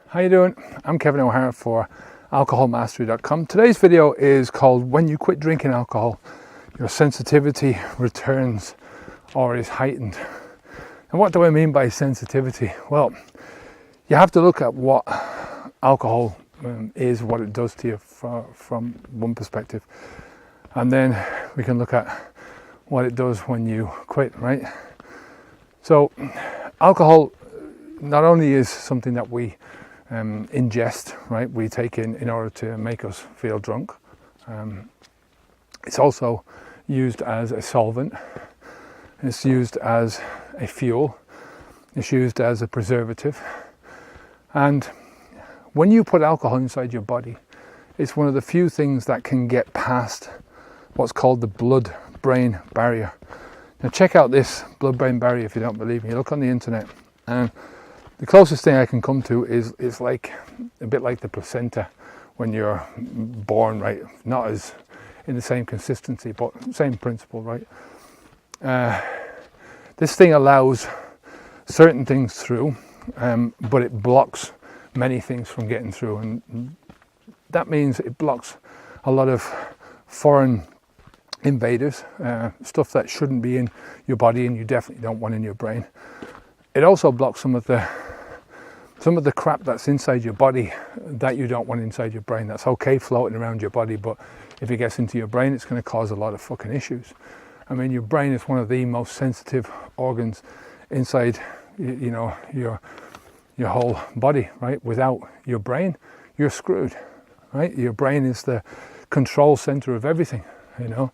How you doing? I'm Kevin O'Hara for alcoholmastery.com. Today's video is called When You Quit Drinking Alcohol, Your Sensitivity Returns or is Heightened. And what do I mean by sensitivity? Well, you have to look at what alcohol is, what it does to you from one perspective. And then we can look at what it does when you quit, right? So alcohol not only is something that we ingest, right? We take in order to make us feel drunk. It's also used as a solvent. It's used as a fuel. It's used as a preservative. And when you put alcohol inside your body, it's one of the few things that can get past what's called the blood-brain barrier. Now check out this blood-brain barrier if you don't believe me. Look on the internet, and the closest thing I can come to is like a bit like the placenta when you're born, right? Not as in the same consistency, but same principle, right? This thing allows certain things through, but it blocks many things from getting through, and that means it blocks a lot of foreign invaders, stuff that shouldn't be in your body and you definitely don't want in your brain. It also blocks some of the crap that's inside your body that you don't want inside your brain. That's okay floating around your body, but if it gets into your brain, it's going to cause a lot of fucking issues. I mean, your brain is one of the most sensitive organs inside, you know, your whole body, right? Without your brain, you're screwed, right? Your brain is the control center of everything, you know.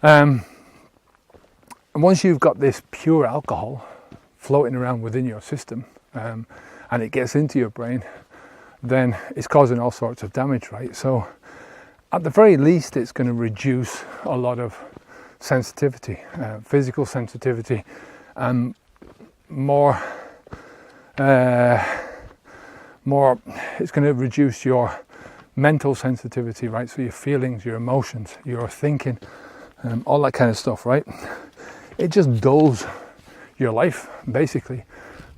And once you've got this pure alcohol floating around within your system, and it gets into your brain, then it's causing all sorts of damage, right? So at the very least, it's going to reduce a lot of sensitivity, physical sensitivity, and more, it's going to reduce your mental sensitivity, right? So your feelings, your emotions, your thinking, all that kind of stuff, right? It just dulls your life, basically.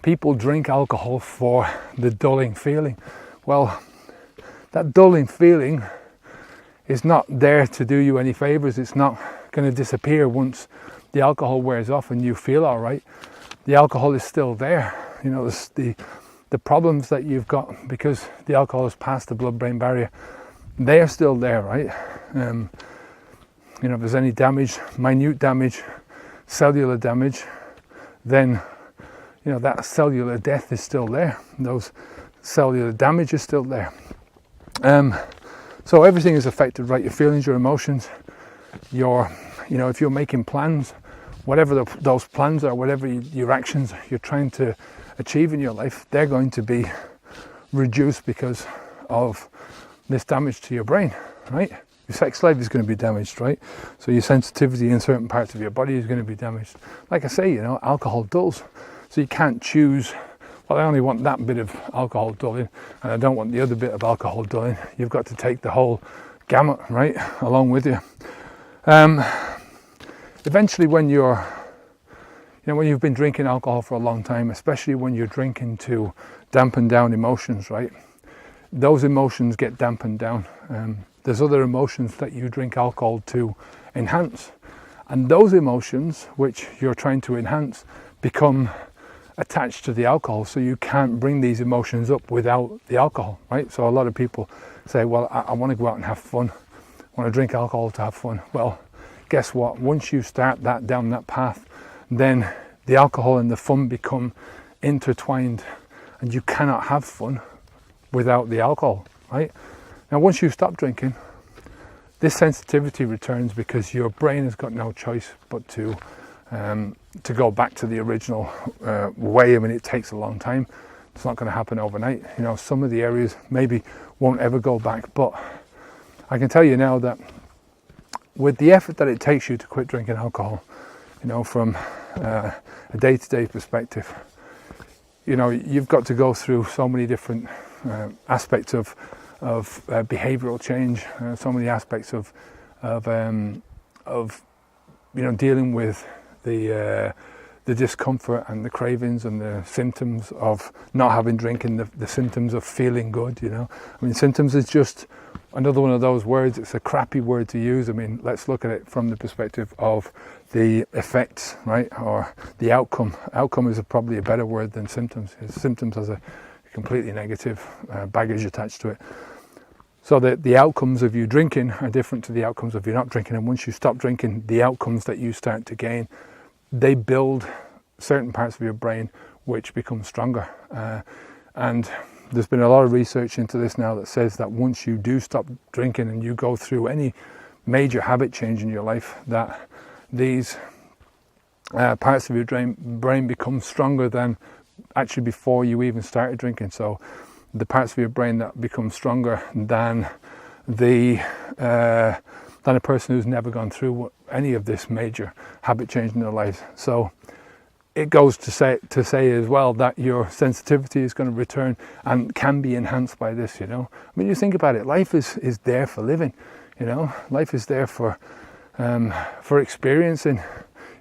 People drink alcohol for the dulling feeling. Well, that dulling feeling is not there to do you any favors. It's not going to disappear once the alcohol wears off and you feel all right. The alcohol is still there. You know, the problems that you've got because the alcohol has passed the blood-brain barrier, they are still there, right? You know, if there's any damage, minute damage, cellular damage, then you know that cellular death is still there. Those cellular damage is still there. So everything is affected, right? Your feelings, your emotions, you know, if you're making plans, whatever those plans are, whatever your actions you're trying to achieve in your life, they're going to be reduced because of this damage to your brain, right? Your sex life is going to be damaged, right? So your sensitivity in certain parts of your body is going to be damaged. Like I say, you know, alcohol dulls. So you can't choose, well, I only want that bit of alcohol dulling and I don't want the other bit of alcohol dulling. You've got to take the whole gamut, right, along with you. Eventually when when you've been drinking alcohol for a long time, especially when you're drinking to dampen down emotions, right? Those emotions get dampened down. There's other emotions that you drink alcohol to enhance. And those emotions, which you're trying to enhance, become attached to the alcohol. So you can't bring these emotions up without the alcohol, right? So a lot of people say, well, I want to go out and have fun. I want to drink alcohol to have fun. Well, guess what? Once you start down that path, then the alcohol and the fun become intertwined and you cannot have fun without the alcohol, right? Now, once you stop drinking, this sensitivity returns because your brain has got no choice but to go back to the original way. I mean, it takes a long time. It's not going to happen overnight. You know, some of the areas maybe won't ever go back, but I can tell you now that with the effort that it takes you to quit drinking alcohol, you know, from a day-to-day perspective, you know, you've got to go through so many different aspects of behavioural change, so many aspects of you know, dealing with the the discomfort and the cravings and the symptoms of not having drinking, the symptoms of feeling good, you know. I mean, symptoms is just another one of those words. It's a crappy word to use. I mean, let's look at it from the perspective of the effects, right, or the outcome. Outcome is probably a better word than symptoms. Symptoms has a completely negative baggage attached to it. So the outcomes of you drinking are different to the outcomes of you not drinking. And once you stop drinking, the outcomes that you start to gain, they build certain parts of your brain which become stronger. And there's been a lot of research into this now that says that once you do stop drinking and you go through any major habit change in your life, that these parts of your brain become stronger than actually before you even started drinking. So the parts of your brain that become stronger than a person who's never gone through any of this major habit change in their life. So it goes to say as well that your sensitivity is going to return and can be enhanced by this, you know. I mean, you think about it, life is there for living, you know. Life is there for experiencing,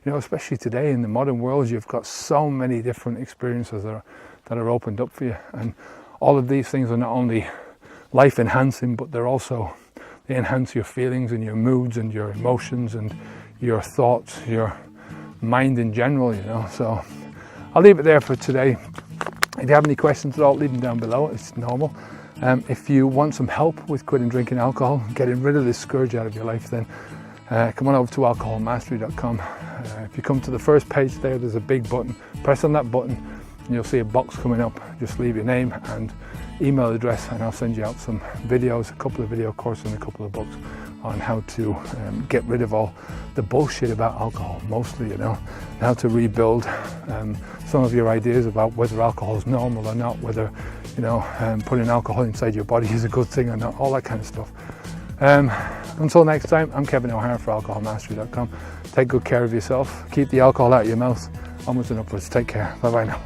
you know, especially today in the modern world. You've got so many different experiences that are opened up for you, and all of these things are not only life enhancing, but they enhance your feelings and your moods and your emotions and your thoughts, your mind in general, you know. So I'll leave it there for today. If you have any questions at all, leave them down below. It's normal. If you want some help with quitting drinking alcohol, getting rid of this scourge out of your life, then come on over to alcoholmastery.com. If you come to the first page there's a big button. Press on that button and you'll see a box coming up. Just leave your name and email address and I'll send you out some videos, a couple of video courses and a couple of books on how to get rid of all the bullshit about alcohol, mostly, you know, and how to rebuild some of your ideas about whether alcohol is normal or not, whether, you know, putting alcohol inside your body is a good thing or not, all that kind of stuff. Until next time, I'm Kevin O'Hara for alcoholmastery.com. Take good care of yourself. Keep the alcohol out of your mouth. Onwards and upwards. Take care. Bye bye now.